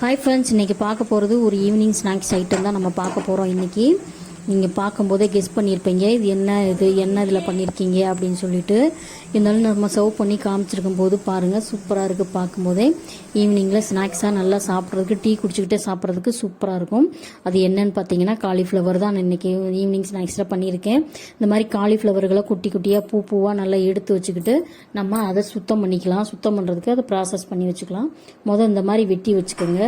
Hi friends, இன்றைக்கி பார்க்க போகிறது ஒரு ஈவினிங் ஸ்நாக்ஸ் ஐட்டம் தான் நம்ம பார்க்க போகிறோம். இன்றைக்கி நீங்கள் பார்க்கும்போதே கெஸ் பண்ணியிருப்பீங்க இது என்ன இதில் பண்ணியிருக்கீங்க அப்படின்னு சொல்லிட்டு. இருந்தாலும் நம்ம சர்வ் பண்ணி காமிச்சிருக்கும் போது பாருங்கள், சூப்பராக இருக்குது. பார்க்கும்போதே ஈவினிங்கில் ஸ்நாக்ஸாக நல்லா சாப்பிட்றதுக்கு, டீ குடிச்சிக்கிட்டே சாப்பிட்றதுக்கு சூப்பராக இருக்கும். அது என்னன்னு பார்த்தீங்கன்னா காலிஃப்ளவர் தான் இன்றைக்கி ஈவினிங் ஸ்நாக்ஸில் பண்ணியிருக்கேன். இந்த மாதிரி காலிஃப்ளவர்களை குட்டி குட்டியாக பூவாக நல்லா எடுத்து வச்சுக்கிட்டு நம்ம அதை சுத்தம் பண்ணிக்கலாம். சுத்தம் பண்ணுறதுக்கு அதை ப்ராசஸ் பண்ணி வச்சுக்கலாம். இந்த மாதிரி வெட்டி வச்சுக்கோங்க.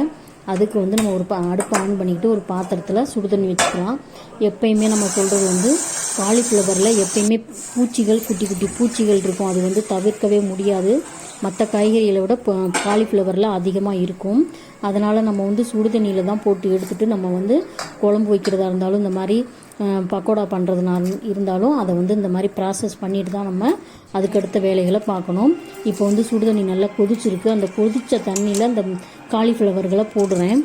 அதுக்கு நம்ம ஒரு அடுப்பு ஆன் பண்ணிக்கிட்டு ஒரு பாத்திரத்தில் சுடுதண்ணி வச்சுக்கலாம். எப்பயுமே நம்ம சொல்கிறது காலிஃப்ளவரில் எப்பயுமே பூச்சிகள், குட்டி குட்டி பூச்சிகள் இருக்கும். அது தவிர்க்கவே முடியாது. மற்ற காய்கறிகளை விட காலிஃப்ளவரில் அதிகமாக இருக்கும். அதனால் நம்ம சுடுதண்ணியில் தான் போட்டு எடுத்துகிட்டு நம்ம குழம்பு வைக்கிறதா இருந்தாலும், இந்த மாதிரி பக்கோடா பண்ணுறதுனால இருந்தாலும் அதை இந்த மாதிரி ப்ராசஸ் பண்ணிட்டு தான் நம்ம அதுக்கடுத்த வேலைகளை பார்க்கணும். இப்போ சுடுதண்ணி நல்லா கொதிச்சிருக்கு. அந்த கொதித்த தண்ணியில் அந்த காலிஃப்ளவர்களை போடுறேன்.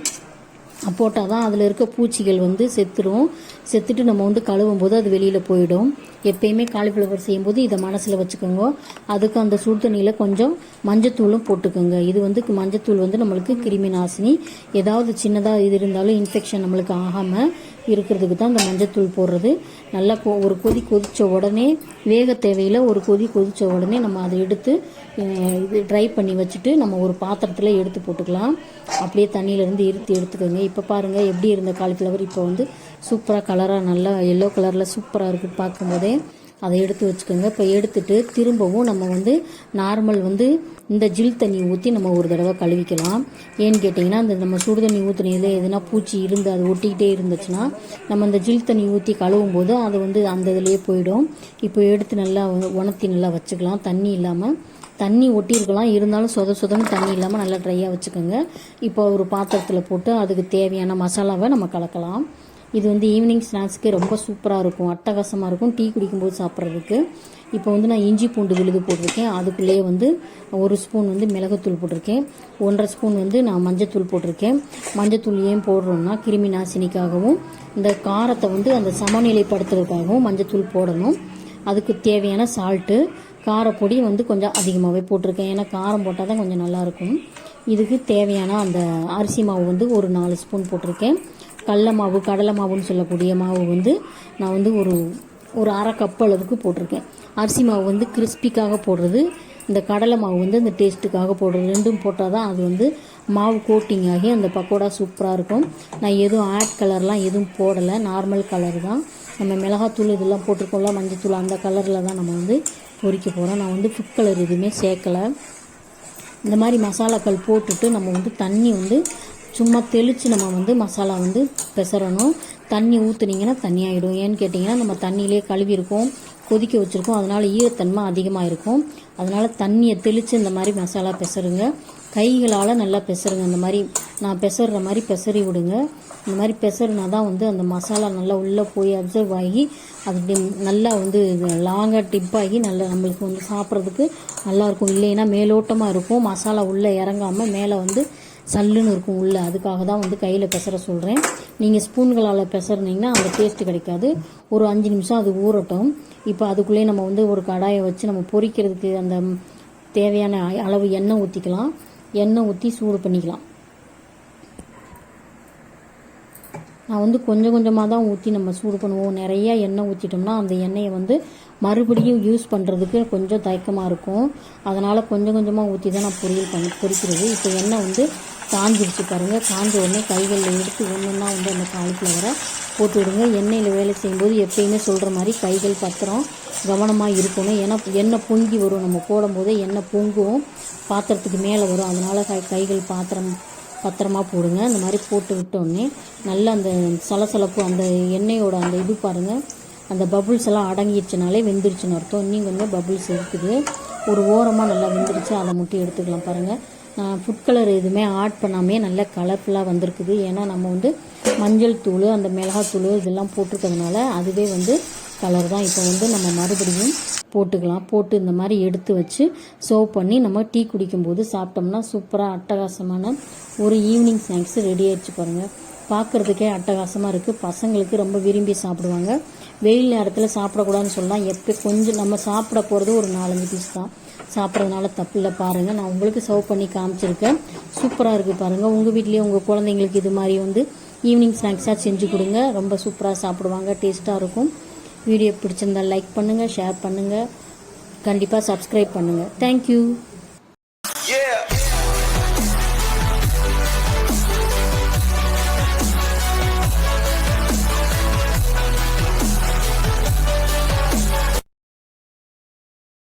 போட்டால் தான் அதில் இருக்க பூச்சிகள் செத்துடும். செத்துட்டு நம்ம கழுவும் போது அது வெளியில் போயிடும். எப்பயுமே காலிஃப்ளவர் செய்யும்போது இதை மனசில் வச்சுக்கோங்க. அதுக்கு அந்த சுடு தண்ணியில் கொஞ்சம் மஞ்சத்தூளும் போட்டுக்கோங்க. இது மஞ்சத்தூள் நம்மளுக்கு கிருமி நாசினி. ஏதாவது சின்னதாக இது இருந்தாலும் இன்ஃபெக்ஷன் நம்மளுக்கு ஆகாமல் இருக்கிறதுக்கு தான் இந்த மஞ்சத்தூள் போடுறது. நல்லா ஒரு கொதித்த உடனே, வேக தேவையில் ஒரு கொதித்த உடனே நம்ம அதை எடுத்து இது ட்ரை பண்ணி வச்சுட்டு நம்ம ஒரு பாத்திரத்தில் எடுத்து போட்டுக்கலாம். அப்படியே தண்ணியிலேருந்து எடுத்துக்கோங்க. இப்போ பாருங்கள் எப்படி இருந்த காலிஃப்ளவர் இப்போ சூப்பராக கலராக நல்லா எல்லோ கலரில் சூப்பராக இருக்குது. பார்க்கும்போதே அதை எடுத்து வச்சுக்கோங்க. இப்போ எடுத்துட்டு திரும்பவும் நம்ம நார்மல் இந்த ஜில் தண்ணி ஊற்றி நம்ம ஒரு தடவை கழுவிக்கலாம். ஏன்னு கேட்டிங்கன்னா நம்ம சுடு தண்ணி ஊற்றினதில் எதுனா பூச்சி இருந்து அது ஒட்டிக்கிட்டே இருந்துச்சுன்னா நம்ம இந்த ஜில் தண்ணி ஊற்றி கழுவும் போது அது அந்த இதுலேயே போயிடும். இப்போ எடுத்து நல்லா உணர்த்தி நல்லா வச்சுக்கலாம். தண்ணி இல்லாமல், தண்ணி ஒட்டி இருக்கலாம், இருந்தாலும் சொதன்னு தண்ணி இல்லாமல் நல்லா ட்ரையாக வச்சுக்கோங்க. இப்போ ஒரு பாத்திரத்தில் போட்டு அதுக்கு தேவையான மசாலாவை நம்ம கலக்கலாம். இது ஈவினிங் ஸ்நாக்ஸ்க்கு ரொம்ப சூப்பராக இருக்கும், அட்டகாசமாக இருக்கும் டீ குடிக்கும்போது சாப்பிட்றதுக்கு. இப்போ நான் இஞ்சி பூண்டு விழுது போட்டிருக்கேன். அதுக்குள்ளேயே ஒரு ஸ்பூன் மிளகுத்தூள் போட்டிருக்கேன். 1.5 ஸ்பூன் நான் மஞ்சத்தூள் போட்டிருக்கேன். மஞ்சத்தூள் ஏன் போடுறோம்னா கிருமி நாசினிக்காகவும் இந்த காரத்தை அந்த சமநிலைப்படுத்துறதுக்காகவும் மஞ்சத்தூள் போடணும். அதுக்கு தேவையான சால்ட்டு, காரப்பொடி கொஞ்சம் அதிகமாகவே போட்டிருக்கேன். ஏன்னா காரம் போட்டால் தான் கொஞ்சம் நல்லாயிருக்கும். இதுக்கு தேவையான அந்த அரிசி மாவு ஒரு 4 ஸ்பூன் போட்டிருக்கேன். கடலை மாவுன்னு சொல்லக்கூடிய மாவு நான் ஒரு அரை கப் அளவுக்கு போட்டிருக்கேன். அரிசி மாவு கிறிஸ்பிக்காக போடுறது, இந்த கடலை மாவு இந்த டேஸ்ட்டுக்காக போடுறது. ரெண்டும் போட்டால் தான் அது மாவு கோட்டிங் ஆகி அந்த பக்கோடா சூப்பராக இருக்கும். நான் எதுவும் ஆட் கலர்லாம் எதுவும் போடலை, நார்மல் கலர் தான். நம்ம மிளகாத்தூள் இதெல்லாம் போட்டிருக்கோம்ல, மஞ்சத்தூள், அந்த கலரில் தான் நம்ம பொரிக்க போகிறோம். நான் ஃபுட் கலர் எதுவுமே சேர்க்கலை. இந்த மாதிரி மசாலாக்கள் போட்டுட்டு நம்ம தண்ணி சும்மா தெளித்து நம்ம மசாலா பெசரணும். தண்ணி ஊற்றுனீங்கன்னா தண்ணி ஆகிடும். ஏன்னு கேட்டிங்கன்னா நம்ம தண்ணியிலே கழுவிருக்கோம், கொதிக்க வச்சுருக்கோம். அதனால் ஈரத்தன்மை அதிகமாக இருக்கும். அதனால் தண்ணியை தெளித்து இந்த மாதிரி மசாலா பெசருங்க. கைகளால் நல்லா பெசருங்க. இந்த மாதிரி நான் பெசர்ற மாதிரி பெசரி விடுங்க. இந்த மாதிரி பெசருனா தான் அந்த மசாலா நல்லா உள்ளே போய் அப்சர்வ் ஆகி அது நல்லா லாங்காக டிப்பாகி நல்லா நம்மளுக்கு சாப்பிட்றதுக்கு நல்லாயிருக்கும். இல்லைன்னா மேலோட்டமாக இருக்கும், மசாலா உள்ளே இறங்காமல் மேலே சல்லுன்னு இருக்கும் உள்ளே. அதுக்காக தான் கையில் பெசர சொல்கிறேன். நீங்கள் ஸ்பூன்களால் பெசறினீங்கன்னா அந்த டேஸ்ட்டு கிடைக்காது. ஒரு 5 நிமிஷம் அது ஊறட்டும். இப்போ அதுக்குள்ளேயே நம்ம ஒரு கடாயை வச்சு நம்ம பொரிக்கிறதுக்கு அந்த தேவையான அளவு எண்ணெய் ஊற்றிக்கலாம். எண்ணெய் ஊற்றி சூடு பண்ணிக்கலாம். நான் கொஞ்சம் கொஞ்சமாக தான் ஊற்றி நம்ம சூடு பண்ணுவோம். நிறையா எண்ணெய் ஊற்றிட்டோம்னா அந்த எண்ணெயை மறுபடியும் யூஸ் பண்ணுறதுக்கு கொஞ்சம் தயக்கமாக இருக்கும். அதனால் கொஞ்சம் கொஞ்சமாக ஊற்றி தான் நான் பொரிக்கிறது. இப்போ எண்ணெய் காஞ்சிருச்சு பாருங்கள். காஞ்ச உடனே கைகளில் எடுத்து ஒன்றுன்னா அந்த காலிஃப்ளவரை போட்டு விடுங்க. எண்ணெயில் வேலை செய்யும்போது எப்பயுமே சொல்கிற மாதிரி கைகள் பத்திரம் கவனமாக இருக்கணும். ஏன்னா எண்ணெய் பொங்கி வரும், நம்ம போடும்போது எண்ணெய் பொங்கும், பாத்திரத்துக்கு மேலே வரும். அதனால் கைகள் பத்திரமாக போடுங்க. இந்த மாதிரி போட்டு விட்டோடனே நல்லா அந்த சலசலப்பு, அந்த எண்ணெயோட அந்த இது பாருங்கள், அந்த பபுள்ஸ் எல்லாம் அடங்கிடுச்சுனாலே வெந்துருச்சுன்னு அர்த்தம். இன்னும் கொஞ்சம் பபுள்ஸ் இருக்குது. ஒரு ஓரமாக நல்லா வெந்துருச்சு, அதை மட்டும் எடுத்துக்கலாம். பாருங்கள், நான் ஃபுட் கலர் எதுவுமே ஆட் பண்ணாமே நல்லா கலர்ஃபுல்லாக வந்திருக்குது. ஏன்னா நம்ம மஞ்சள் தூள், அந்த மிளகாத்தூள் இதெல்லாம் போட்டிருக்கிறதுனால அதுவே கலர் தான். இப்போ நம்ம மறுபடியும் போட்டுக்கலாம். போட்டு இந்த மாதிரி எடுத்து வச்சு சர்வ் பண்ணி நம்ம டீ குடிக்கும்போது சாப்பிட்டோம்னா சூப்பராக அட்டகாசமான ஒரு ஈவினிங் ஸ்நாக்ஸ் ரெடி ஆகிடுச்சு பாருங்கள். பார்க்குறதுக்கே அட்டகாசமாக இருக்குது. பசங்களுக்கு ரொம்ப விரும்பி சாப்பிடுவாங்க. வெயில் நேரத்தில் சாப்பிடக்கூடாதுன்னு சொல்லலாம். எப்போ கொஞ்சம் நம்ம சாப்பிட போகிறது ஒரு 4-5 பீஸ் தான். சாப்பிட்றதுனால தப்பு இல்லை. பாருங்கள், நான் உங்களுக்கு சர்வ் பண்ணி காமிச்சிருக்கேன். சூப்பராக இருக்குது பாருங்கள். உங்கள் வீட்லேயே உங்கள் குழந்தைங்களுக்கு இது மாதிரி வந்து ஈவினிங் ஸ்நாக்ஸாக செஞ்சு கொடுங்க. ரொம்ப சூப்பராக சாப்பிடுவாங்க, டேஸ்ட்டாக இருக்கும். வீடியோ பிடிச்சிருந்தால் லைக் பண்ணுங்கள், ஷேர் பண்ணுங்கள், கண்டிப்பாக சப்ஸ்கிரைப் பண்ணுங்கள். தேங்க்யூ.